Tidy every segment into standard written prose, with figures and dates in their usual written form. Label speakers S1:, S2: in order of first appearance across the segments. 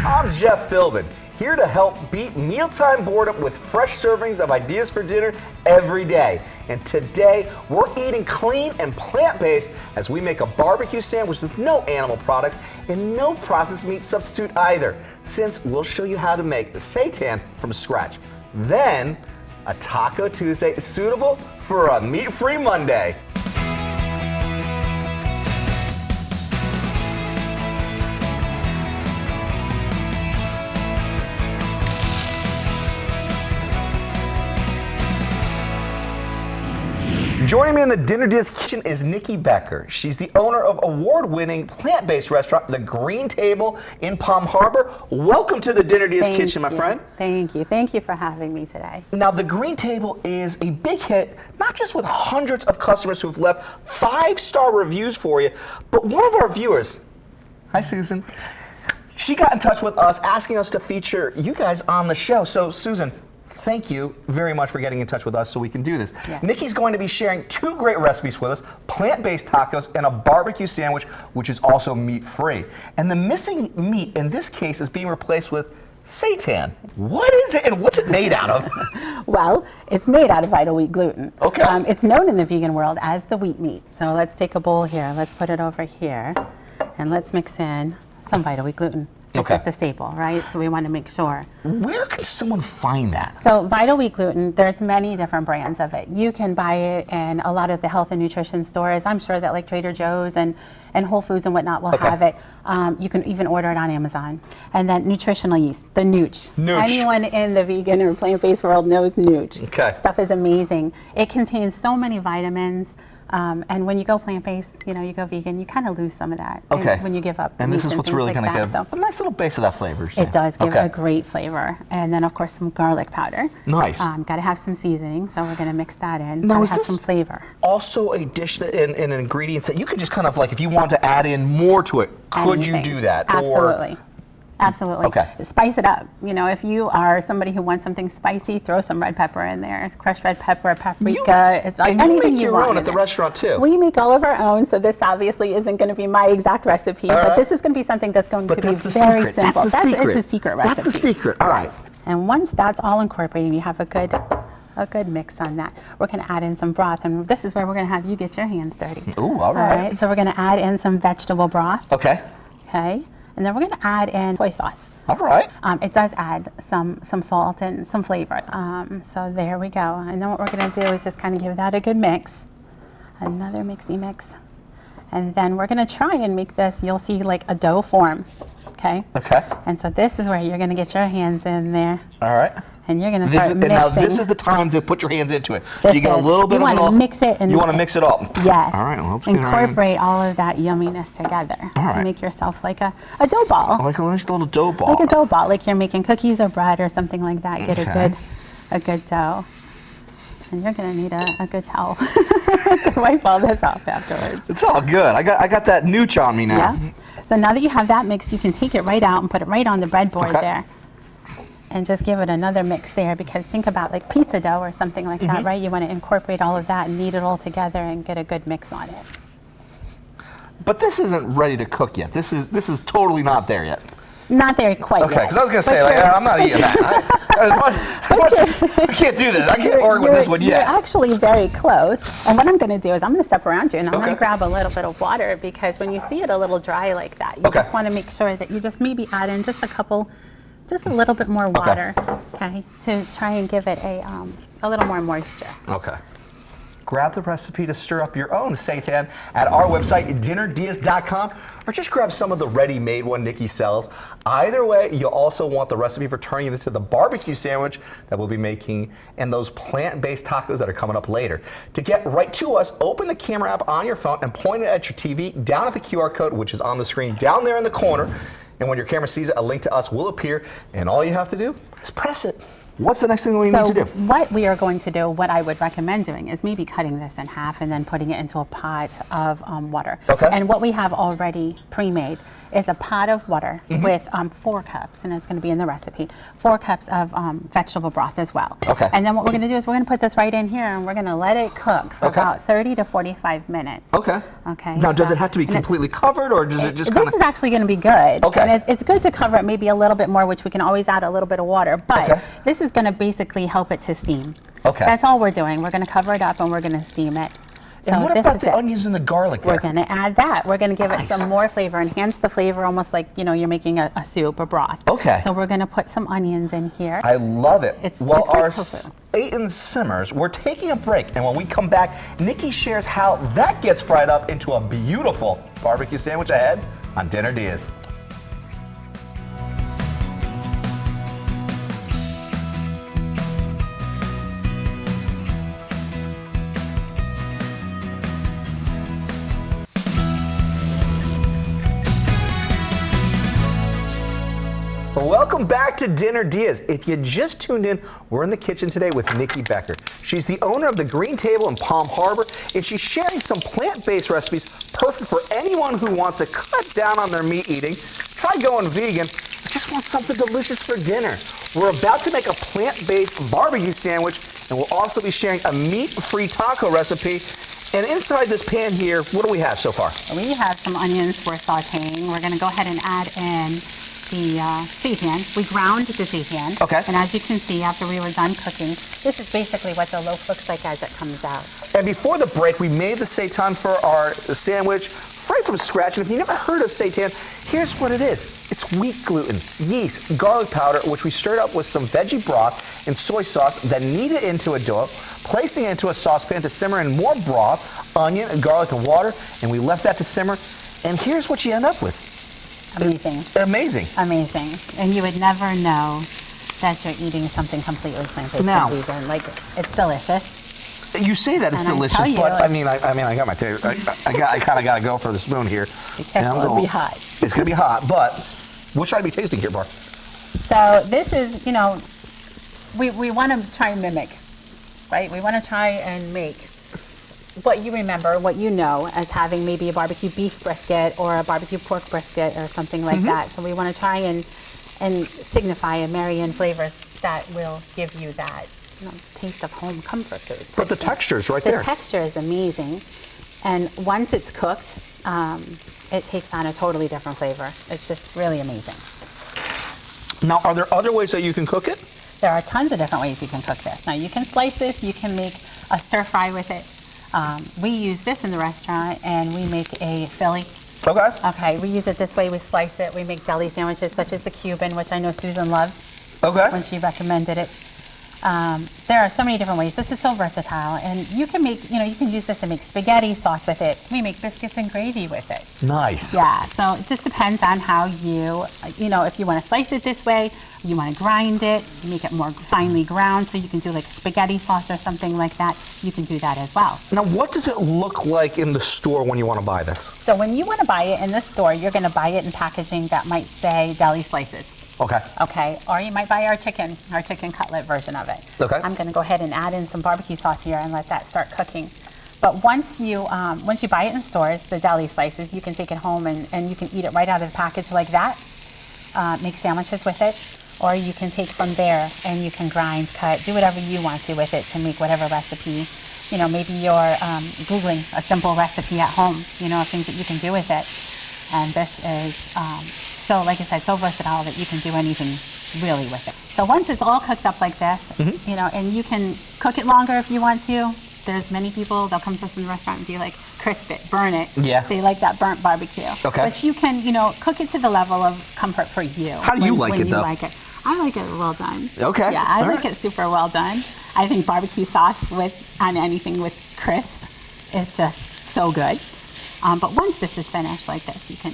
S1: I'm Jeff Philbin, here to help beat mealtime boredom with fresh servings of ideas for dinner every day. And today, we're eating clean and plant-based as we make a barbecue sandwich with no animal products and no processed meat substitute either, since we'll show you how to make seitan from scratch. Then, a Taco Tuesday is suitable for a meat-free Monday. Joining me in the Dinner DeeAs kitchen is Nikki Becker. She's the owner of award-winning plant-based restaurant, The Green Table in Palm Harbor. Welcome to the Dinner DeeAs kitchen, my friend.
S2: Thank you. Thank you for having me today.
S1: Now, The Green Table is a big hit, not just with hundreds of customers who've left 5-star reviews for you, but one of our viewers, hi Susan, she got in touch with us asking us to feature you guys on the show. So Susan, thank you very much for getting in touch with us so we can do this.
S2: Yeah.
S1: Nikki's going to be sharing 2 great recipes with us, plant-based tacos and a barbecue sandwich, which is also meat-free. And the missing meat in this case is being replaced with seitan. What is it and what's it made out of?
S2: Well, it's made out of vital wheat gluten.
S1: Okay.
S2: It's known in the vegan world as the wheat meat. So let's take a bowl here. Let's put it over here. And let's mix in some vital wheat gluten. This is the staple, right? So we want to make sure.
S1: Where can someone find that?
S2: So vital wheat gluten, there's many different brands of it. You can buy it in a lot of the health and nutrition stores. I'm sure that like Trader Joe's and Whole Foods and whatnot will have it. You can even order it on Amazon. And then nutritional yeast, the Nooch. Anyone in the vegan or plant-based world knows Nooch. Stuff is amazing. It contains so many vitamins. And when you go plant-based, you go vegan, you kind of lose some of that when you give up.
S1: And this is what's really going to give a nice little base of that flavor.
S2: It does give a great flavor. And then, of course, some garlic powder.
S1: Nice.
S2: Got to have some seasoning, so we're going to mix that in.
S1: Now,
S2: got to have some flavor.
S1: Also a dish that, and ingredients that you could just kind of like, if you want to add in more to it, could you do that?
S2: Absolutely. Absolutely.
S1: Okay.
S2: Spice it up. If you are somebody who wants something spicy, throw some red pepper in there. Crushed red pepper, paprika. It's like anything you want.
S1: Own at the restaurant too.
S2: We make all of our own, so this obviously isn't going to be my exact recipe, but this is going to be something that's going to be very simple.
S1: That's the secret.
S2: It's a secret recipe.
S1: That's the secret. All right.
S2: And once that's all incorporated, you have a good mix on that. We're going to add in some broth, and this is where we're going to have you get your hands dirty.
S1: Ooh, all right.
S2: All right. So we're going to add in some vegetable broth.
S1: Okay.
S2: Okay. And then we're going to add in soy sauce.
S1: All right.
S2: It does add some salt and some flavor. So there we go. And then what we're going to do is just kind of give that a good mix. Another mixy mix. And then we're going to try and make this, you'll see like a dough form. Okay?
S1: Okay.
S2: And so this is where you're going to get your hands in there.
S1: All right.
S2: And you're going to start mixing.
S1: Now this is the time to put your hands into it. So you get a little bit of it all.
S2: You want to mix it.
S1: You want to mix it all.
S2: Yes.
S1: All right. Well, let's get
S2: incorporate all of that yumminess together.
S1: All right.
S2: Make yourself like a dough ball.
S1: Like a nice little dough ball.
S2: Like a dough ball, like you're making cookies or bread or something like that. Get a good dough. And you're going to need a good towel to wipe all this off afterwards.
S1: It's all good. I got that Nooch on me now.
S2: Yeah. So now that you have that mixed, you can take it right out and put it right on the breadboard there. And just give it another mix there, because think about like pizza dough or something like that, right? You want to incorporate all of that and knead it all together and get a good mix on it.
S1: But this isn't ready to cook yet. This is totally not there yet.
S2: Not there quite yet.
S1: Okay, because I was going to say, I'm not eating that. I can't do this. I can't order with this one yet.
S2: You're actually very close. And what I'm going to do is I'm going to step around you and I'm going to grab a little bit of water, because when you see it a little dry like that, you just want to make sure that you just maybe add in just a little bit more water, okay, to try and give it a little more moisture.
S1: Okay. Grab the recipe to stir up your own seitan at our website, dinnerdeeas.com, or just grab some of the ready-made one Nikki sells. Either way, you'll also want the recipe for turning it into the barbecue sandwich that we'll be making and those plant-based tacos that are coming up later. To get right to us, open the camera app on your phone and point it at your TV down at the QR code, which is on the screen down there in the corner. And when your camera sees it, a link to us will appear, and all you have to do is press it. What's the next thing we need to do?
S2: What we are going to do, what I would recommend doing, is maybe cutting this in half and then putting it into a pot of water.
S1: Okay.
S2: And what we have already pre-made is a pot of water with 4 cups, and it's going to be in the recipe, 4 cups of vegetable broth as well.
S1: Okay.
S2: And then what we're going to do is we're going to put this right in here, and we're going to let it cook for about 30 to 45 minutes.
S1: Okay.
S2: Okay.
S1: Now, does it have to be completely covered, or does it just kind of...
S2: This is actually going to be good.
S1: Okay.
S2: And it's good to cover it maybe a little bit more, which we can always add a little bit of water, but this is going to basically help it to steam.
S1: Okay.
S2: That's all we're doing. We're going to cover it up, and we're going to steam it. So
S1: and what
S2: this
S1: about
S2: is
S1: the
S2: it.
S1: onions and the garlic there?
S2: We're going to add that. We're going to give it some more flavor, enhance the flavor, almost like, you know, you're making a soup or broth.
S1: Okay.
S2: So we're going to put some onions in here.
S1: I love it. Well,
S2: it's like
S1: our
S2: tofu.
S1: Satan simmers, we're taking a break, and when we come back, Nikki shares how that gets fried up into a beautiful barbecue sandwich ahead on Dinner DeeAs. Welcome back to Dinner DeeAs. If you just tuned in, we're in the kitchen today with Nikki Becker. She's the owner of the Green Table in Palm Harbor, and she's sharing some plant-based recipes perfect for anyone who wants to cut down on their meat eating, try going vegan, or just want something delicious for dinner. We're about to make a plant-based barbecue sandwich, and we'll also be sharing a meat-free taco recipe. And inside this pan here, what do we have so far?
S2: We have some onions we're sauteing. We're going to go ahead and add in the seitan. We ground the seitan.
S1: Okay.
S2: And as you can see, after we were done cooking, this is basically what the loaf looks like as it comes out.
S1: And before the break, we made the seitan for our sandwich right from scratch. And if you never heard of seitan, here's what it is. It's wheat gluten, yeast, garlic powder, which we stirred up with some veggie broth and soy sauce, then knead it into a dough, placing it into a saucepan to simmer in more broth, onion, garlic, and water. And we left that to simmer. And here's what you end up with.
S2: Amazing.
S1: Amazing.
S2: Amazing. And you would never know that you're eating something completely plant-based and vegan. Like, it's delicious.
S1: You say that it's delicious, but I mean, I got my taste. I kind of got to go for the spoon here.
S2: Be careful, it'll be hot.
S1: It's going to be hot, but what should I be tasting here, Bar?
S2: So this is, you know, we want to try and mimic, right? We want to try and make what you remember, what you know as having maybe a barbecue beef brisket or a barbecue pork brisket or something like that. So we want to try and signify and marry in flavors that will give you that, you know, taste of home comfort food.
S1: But the texture is right there.
S2: The texture is amazing. And once it's cooked, it takes on a totally different flavor. It's just really amazing.
S1: Now, are there other ways that you can cook it?
S2: There are tons of different ways you can cook this. Now, you can slice this. You can make a stir fry with it. We use this in the restaurant, and we make a Philly.
S1: Okay.
S2: Okay, we use it this way. We slice it. We make deli sandwiches, such as the Cuban, which I know Susan loves.
S1: Okay.
S2: When she recommended it. There are so many different ways. This is so versatile, and you can make, you can use this to make spaghetti sauce with it. We make biscuits and gravy with it.
S1: Nice.
S2: Yeah, so it just depends on how if you want to slice it this way, you want to grind it, make it more finely ground, so you can do like a spaghetti sauce or something like that. You can do that as well.
S1: Now, what does it look like in the store when you want to buy this?
S2: So when you want to buy it in the store, you're going to buy it in packaging that might say deli slices.
S1: Okay.
S2: Okay, or you might buy our chicken cutlet version of it.
S1: Okay.
S2: I'm going to go ahead and add in some barbecue sauce here and let that start cooking. But once you buy it in stores, the deli slices, you can take it home and you can eat it right out of the package like that. Make sandwiches with it, or you can take from there and you can grind, cut, do whatever you want to with it to make whatever recipe. Maybe you're Googling a simple recipe at home, of things that you can do with it. And this is so, like I said, so versatile that you can do anything really with it. So once it's all cooked up like this, and you can cook it longer if you want to. There's many people, they'll come to us in the restaurant and be like, crisp it, burn it.
S1: Yeah.
S2: They like that burnt barbecue.
S1: Okay.
S2: But you can, cook it to the level of comfort for you.
S1: How do you like it, though?
S2: Like it. I like it well done.
S1: Okay.
S2: Yeah, I like it super well done. I think barbecue sauce on anything with crisp is just so good. But once this is finished like this, you can,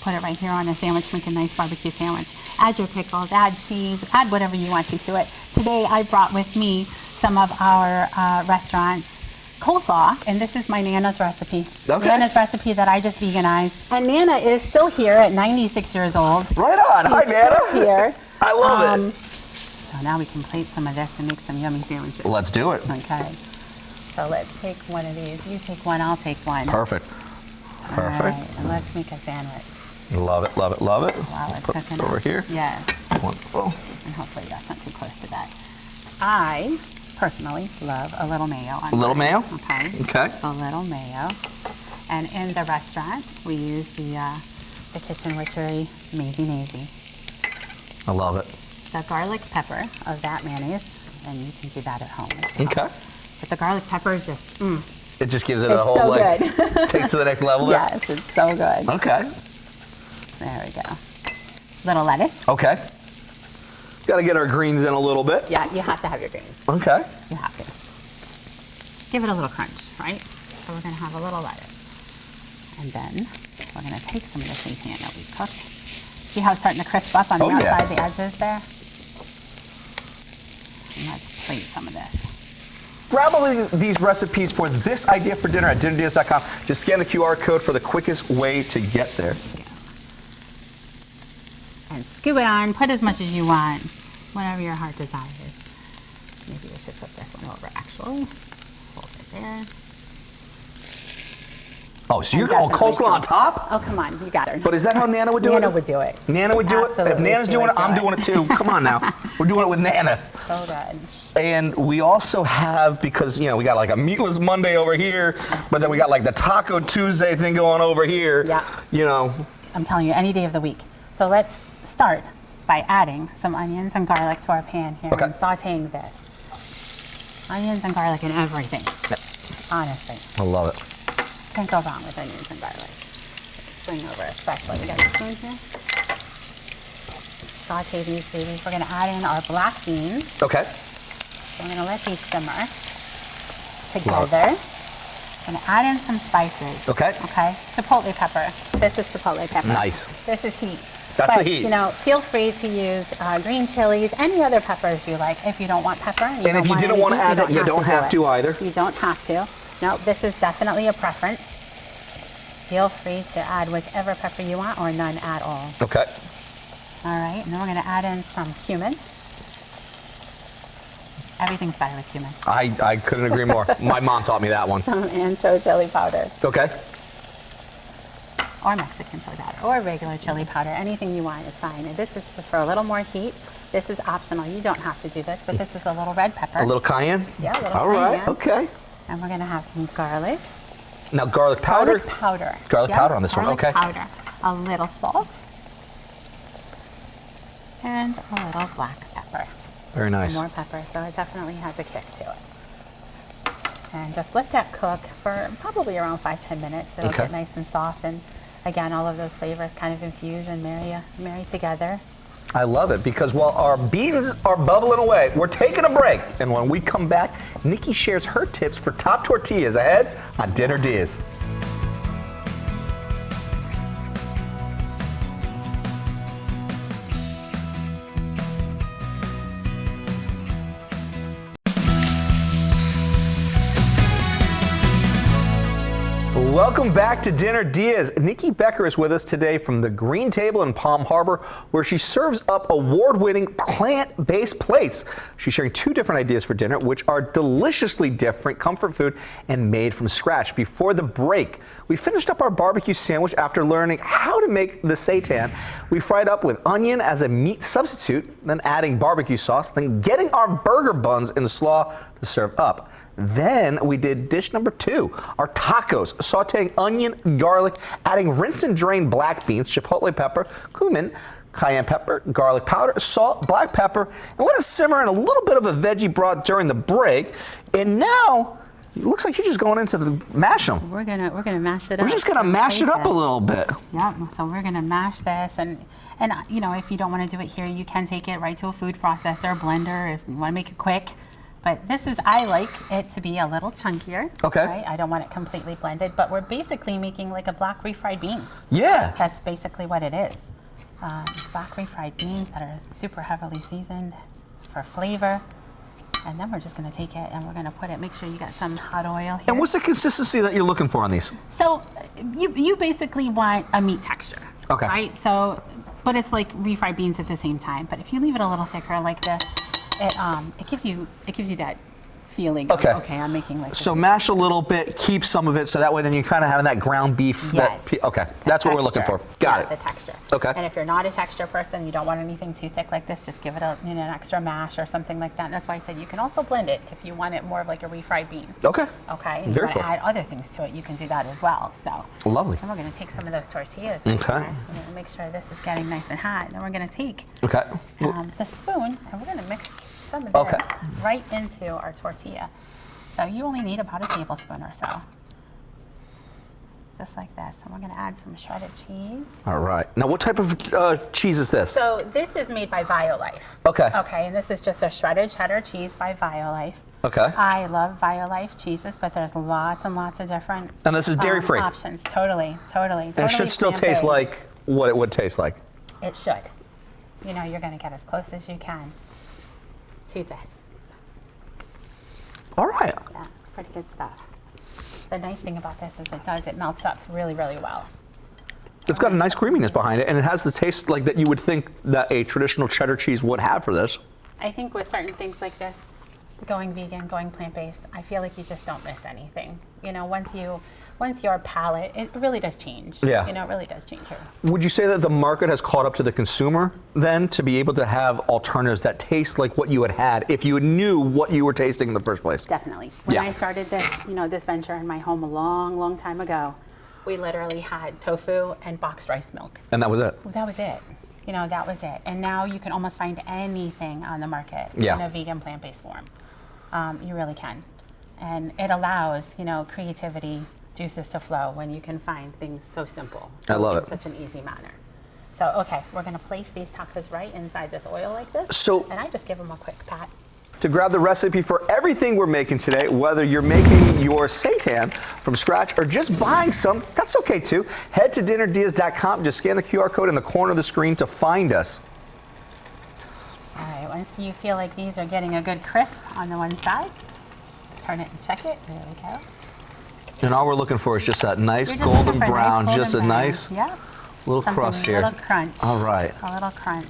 S2: put it right here on a sandwich, make a nice barbecue sandwich. Add your pickles, add cheese, add whatever you want to it. Today I brought with me some of our restaurant's coleslaw, and this is my Nana's recipe.
S1: Okay.
S2: Nana's recipe that I just veganized. And Nana is still here at 96 years old.
S1: Right on.
S2: She's
S1: Hi, Nana.
S2: Still here.
S1: I love it.
S2: So now we can plate some of this and make some yummy sandwiches.
S1: Let's do it.
S2: Okay. So let's take one of these. You take one, I'll take one.
S1: Perfect. Perfect.
S2: All right, and let's make a sandwich.
S1: Love it, love it, love it.
S2: While it's
S1: Put
S2: cooking
S1: this over
S2: up.
S1: here.
S2: Yes.
S1: Wonderful.
S2: And hopefully that's not too close to that. I personally love a little mayo on
S1: A little
S2: mine.
S1: mayo?
S2: Okay.
S1: Okay.
S2: So a little mayo. And in the restaurant, we use the kitchen witchery Maisie Maisie.
S1: I love it.
S2: The garlic pepper of that mayonnaise, and you can do that at home as well.
S1: Okay.
S2: But the garlic pepper just,
S1: It just gives it
S2: It's
S1: a whole
S2: so
S1: like
S2: good.
S1: takes to the next level there.
S2: Yes, it's so good.
S1: Okay.
S2: There we go. Little lettuce.
S1: Okay. Got to get our greens in a little bit.
S2: Yeah, you have to have your greens.
S1: Okay.
S2: You have to. Give it a little crunch, right? So we're going to have a little lettuce. And then we're going to take some of the seitan that we cooked. See how it's starting to crisp up on the outside, the edges there? And let's plate some of this.
S1: Grab all these recipes for this idea for dinner at dinnerdeas.com. Just scan the QR code for the quickest way to get there.
S2: And scoop it on, put as much as you want, whatever your heart desires. Maybe we should flip this one over actually. Hold it there.
S1: Oh, so you're going coleslaw on top?
S2: Oh, come on, you got her.
S1: But is that how Nana would do it?
S2: Nana would do it.
S1: Nana would do it? If
S2: Absolutely,
S1: Nana's
S2: she
S1: doing
S2: would
S1: it, I'm
S2: do
S1: doing it too. Come on now. We're doing it with Nana.
S2: So good.
S1: And we also have, because, you know, we got like a meatless Monday over here, but then we got like the Taco Tuesday thing going over here.
S2: Yeah.
S1: You know.
S2: I'm telling you, any day of the week. So let's start by adding some onions and garlic to our pan here.
S1: Okay.
S2: I'm sauteing this. Onions and garlic and everything.
S1: Yep.
S2: Honestly.
S1: I love it.
S2: Can't go wrong with onions and garlic. Bring over a spatula. We got a spoon here. Saute these babies. We're going to add in our black beans.
S1: Okay.
S2: So I'm going to let these simmer together. I'm going to add in some spices.
S1: Okay.
S2: Okay. Chipotle pepper. This is chipotle pepper.
S1: Nice.
S2: This is heat.
S1: That's
S2: but,
S1: the heat.
S2: You know, feel free to use green chilies, any other peppers you like. If you don't want pepper,
S1: And if you didn't want to add it, you don't have to either.
S2: You don't have to. No, this is definitely a preference. Feel free to add whichever pepper you want or none at all.
S1: Okay.
S2: All right, and then we're going to add in some cumin. Everything's better with cumin.
S1: I couldn't agree more. My mom taught me that one.
S2: Some ancho chili powder.
S1: Okay.
S2: Or Mexican chili powder, or regular chili powder. Anything you want is fine. And this is just for a little more heat. This is optional. You don't have to do this, but this is a little red pepper.
S1: A little cayenne?
S2: Yeah, a little
S1: All right,
S2: cayenne.
S1: okay.
S2: And we're going to have some garlic.
S1: Now garlic powder?
S2: Garlic powder.
S1: Garlic
S2: Yep,
S1: powder on this one, okay.
S2: Garlic powder. A little salt. And a little black pepper.
S1: Very nice.
S2: More pepper, so it definitely has a kick to it. And just let that cook for probably around 5-10 minutes. It'll
S1: Okay.
S2: get nice and soft, and again, all of those flavors kind of infuse and marry together.
S1: I love it because while our beans are bubbling away, we're taking a break. And when we come back, Nikki shares her tips for top tortillas ahead on Dinner Diaz. Welcome back to Dinner Diaz. Nikki Becker is with us today from the Green Table in Palm Harbor, where she serves up award-winning plant-based plates. She's sharing 2 different ideas for dinner, which are deliciously different comfort food and made from scratch. Before the break, we finished up our barbecue sandwich after learning how to make the seitan. We fried up with onion as a meat substitute, then adding barbecue sauce, then getting our burger buns in the slaw to serve up. Then we did dish number 2, our tacos, sauteing onion, garlic, adding rinse and drain black beans, chipotle pepper, cumin, cayenne pepper, garlic powder, salt, black pepper, and let it simmer in a little bit of a veggie broth during the break. And now it looks like you're just going into the mash them.
S2: We're gonna mash it up.
S1: We're just gonna mash it up a little bit.
S2: Yeah, so we're gonna mash this, and you know, if you don't want to do it here, you can take it right to a food processor, blender, if you want to make it quick. But this is, I like it to be a little chunkier.
S1: Okay.
S2: Right? I don't want it completely blended, but we're basically making like a black refried bean.
S1: Yeah.
S2: That's basically what it is. Black refried beans that are super heavily seasoned for flavor. And then we're just gonna take it and we're gonna put it, make sure you got some hot oil here.
S1: And what's the consistency that you're looking for on these?
S2: So you basically want a meat texture.
S1: Okay.
S2: Right? So, but it's like refried beans at the same time. But if you leave it a little thicker like this, It gives you that feeling.
S1: Okay.
S2: Of, okay, I'm making like.
S1: So mash a little bit, keep some of it, so that way then you kind of have that ground beef.
S2: Yes.
S1: Okay, that's what we're looking for. Got it.
S2: The texture.
S1: Okay.
S2: And if you're not a texture person, you don't want anything too thick like this, just give it an extra mash or something like that. And that's why I said you can also blend it if you want it more of like a refried bean.
S1: Okay.
S2: Okay. And
S1: Very
S2: you want
S1: cool.
S2: to add other things to it, you can do that as well. So.
S1: Lovely.
S2: And we're going to take some of those tortillas.
S1: Okay.
S2: We're going to make sure this is getting nice and hot. And then we're going to take
S1: Okay.
S2: the spoon and we're going to mix some of this right into our tortilla. So you only need about a tablespoon or so. Just like this. And we're going to add some shredded cheese.
S1: All right. Now, what type of cheese is this?
S2: So this is made by Violife.
S1: Okay.
S2: Okay, and this is just a shredded cheddar cheese by Violife.
S1: Okay.
S2: I love Violife cheeses, but there's lots and lots of different
S1: And this is dairy-free?
S2: Options. Totally.
S1: And it should still taste like what it would taste like.
S2: It should. You know, you're going to get as close as you can to this.
S1: All right.
S2: Yeah, it's pretty good stuff. The nice thing about this is it melts up really, really well.
S1: It's got a nice creaminess behind it, and it has the taste like that you would think that a traditional cheddar cheese would have for this.
S2: I think with certain things like this, going vegan, going plant-based, I feel like you just don't miss anything. You know, once your palate, it really does change.
S1: Yeah.
S2: You know, it really does change here.
S1: Would you say that the market has caught up to the consumer then to be able to have alternatives that taste like what you had if you knew what you were tasting in the first place?
S2: Definitely. When
S1: Yeah.
S2: I started this, this venture in my home a long, long time ago, we literally had tofu and boxed rice milk.
S1: And that was it?
S2: That was it. You know, that was it. And now you can almost find anything on the market
S1: Yeah.
S2: in a vegan plant-based form. You really can. And it allows, creativity, juices to flow when you can find things so simple.
S1: I love
S2: in
S1: it.
S2: such an easy manner. So, okay, we're going to place these tacos right inside this oil like this.
S1: So-
S2: and I just give them a quick pat.
S1: To grab the recipe for everything we're making today, whether you're making your seitan from scratch or just buying some, that's okay too. Head to dinnerdeas.com, just scan the QR code in the corner of the screen to find us.
S2: All right, once you feel like these are getting a good crisp on the one side, turn it and check it. There we go.
S1: And all we're looking for is just that nice
S2: You're just
S1: golden
S2: looking for a nice
S1: brown,
S2: golden
S1: just a
S2: brown.
S1: nice
S2: Yeah.
S1: little
S2: Something,
S1: crust
S2: a
S1: here.
S2: little crunch.
S1: All right.
S2: A little crunch.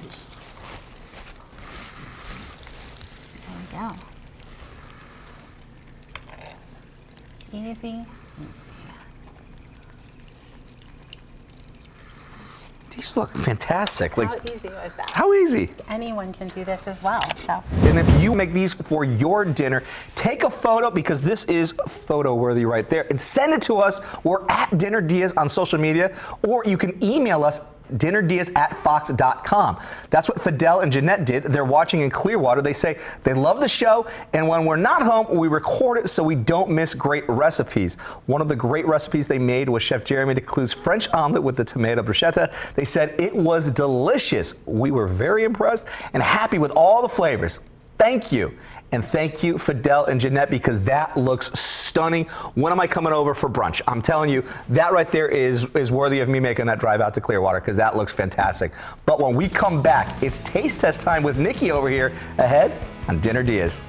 S2: There we go. Easy.
S1: These look fantastic.
S2: How easy was that?
S1: How easy?
S2: Anyone can do this as well. So.
S1: And if you make these for your dinner, take a photo because this is photo worthy right there and send it to us. We're at DinnerDeas on social media, or you can email us dinnerdeas@fox.com. That's what Fidel and Jeanette did. They're watching in Clearwater. They say they love the show, and when we're not home, we record it so we don't miss great recipes. One of the great recipes they made was Chef Jeremy DeClue's French omelet with the tomato bruschetta. They said it was delicious. We were very impressed and happy with all the flavors. Thank you. And thank you, Fidel and Jeanette, because that looks stunning. When am I coming over for brunch? I'm telling you, that right there is worthy of me making that drive out to Clearwater, because that looks fantastic. But when we come back, it's taste test time with Nikki over here ahead on Dinner Diaz.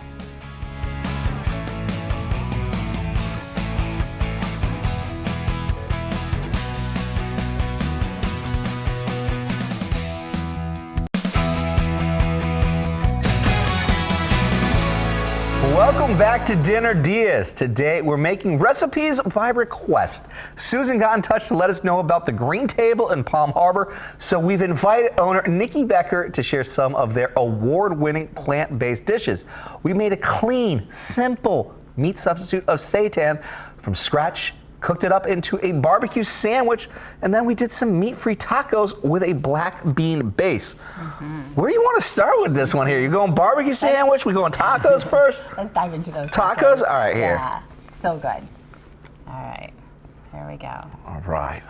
S1: Welcome back to Dinner Diaz. Today we're making recipes by request. Susan got in touch to let us know about the Green Table in Palm Harbor, so we've invited owner Nikki Becker to share some of their award-winning plant-based dishes. We made a clean, simple meat substitute of seitan from scratch, cooked it up into a barbecue sandwich, and then we did some meat-free tacos with a black bean base. Where do you want to start with this one here? You going barbecue sandwich? We going tacos first?
S2: Let's dive into those
S1: Tacos? All right, here.
S2: Yeah, so good. All right, here we go.
S1: All right.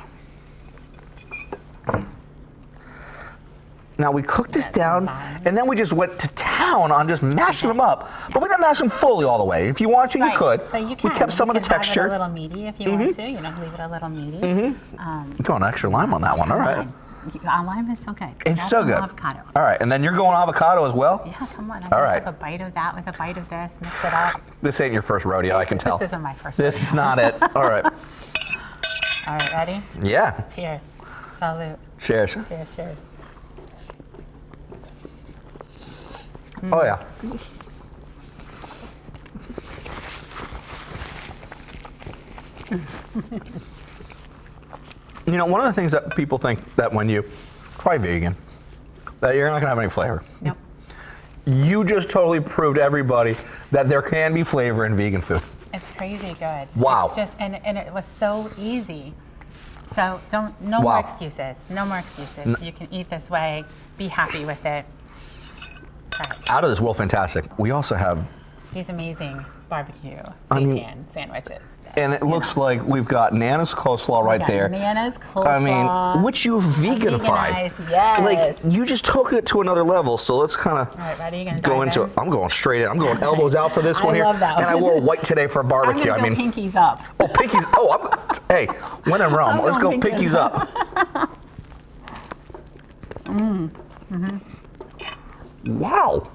S1: Now we cooked this down, and then we just went to town on just mashing them up. But we didn't mash them fully all the way. If you want to, you could.
S2: So you can.
S1: We kept some of the
S2: You can have
S1: texture.
S2: it a little meaty if you want to. You know, leave it a little meaty.
S1: Going extra lime on that one. All right.
S2: Lime is so good.
S1: It's
S2: That's
S1: so
S2: some
S1: good.
S2: Avocado.
S1: All right, and then you're going avocado as well?
S2: Yeah, come on. I'm
S1: All
S2: gonna
S1: right.
S2: have a bite of that with a bite of this. Mix it up.
S1: This ain't your first rodeo, I can tell.
S2: This isn't my first.
S1: This is not it. All right.
S2: All right, ready?
S1: Yeah.
S2: Cheers. Salute.
S1: Cheers.
S2: Cheers, cheers.
S1: Oh yeah. You know, one of the things that people think that when you try vegan, that you're not gonna have any flavor.
S2: Nope.
S1: You just totally proved everybody that there can be flavor in vegan food.
S2: It's crazy good.
S1: Wow.
S2: It's just, and it was so easy. So no more excuses. No more excuses. You can eat this way, be happy with it. Try it.
S1: Out of this world fantastic. We also have
S2: These amazing barbecue sandwiches.
S1: and it looks like we've got Nana's coleslaw right there.
S2: Nana's coleslaw.
S1: I mean, which you veganified.
S2: Yes.
S1: Like, you just took it to another level, so let's kind of
S2: All right, ready? You gonna
S1: go
S2: dive
S1: into
S2: in?
S1: it. I'm going straight in. I'm going elbows out for this one here.
S2: I love that
S1: And I
S2: one.
S1: wore white today for a barbecue.
S2: I'm gonna go pinkies up.
S1: Oh, pinkies. Oh, hey, when in Rome, let's go pinkies up. Wow.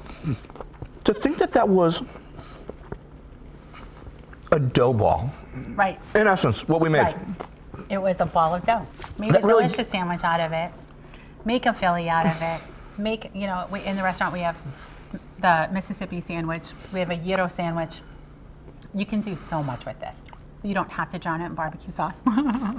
S1: To think that that was a dough ball.
S2: Right.
S1: In essence, what we made.
S2: Right. It was a ball of dough. Made
S1: That
S2: a
S1: really-
S2: delicious sandwich out of it. Make a Philly out of it. Make, you know, in the restaurant we have the Mississippi sandwich. We have a gyro sandwich. You can do so much with this. You don't have to drown it in barbecue sauce.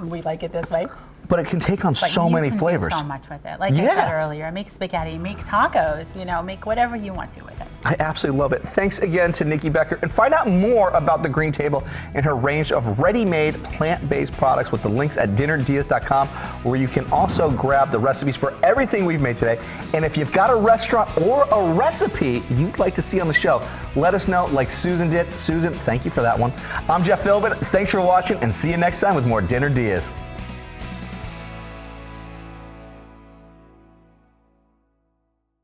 S2: We like it this way.
S1: But it can take on
S2: But
S1: so
S2: you
S1: many
S2: can
S1: flavors.
S2: Do so much with it. Like I said earlier, make spaghetti, make tacos, you know, make whatever you want to with it.
S1: I absolutely love it. Thanks again to Nikki Becker. And find out more about the Green Table and her range of ready-made plant-based products with the links at dinnerdeas.com, where you can also grab the recipes for everything we've made today. And if you've got a restaurant or a recipe you'd like to see on the show, let us know like Susan did. Susan, thank you for that one. I'm Jeff Philbin. Thanks for watching, and see you next time with more Dinner Dias.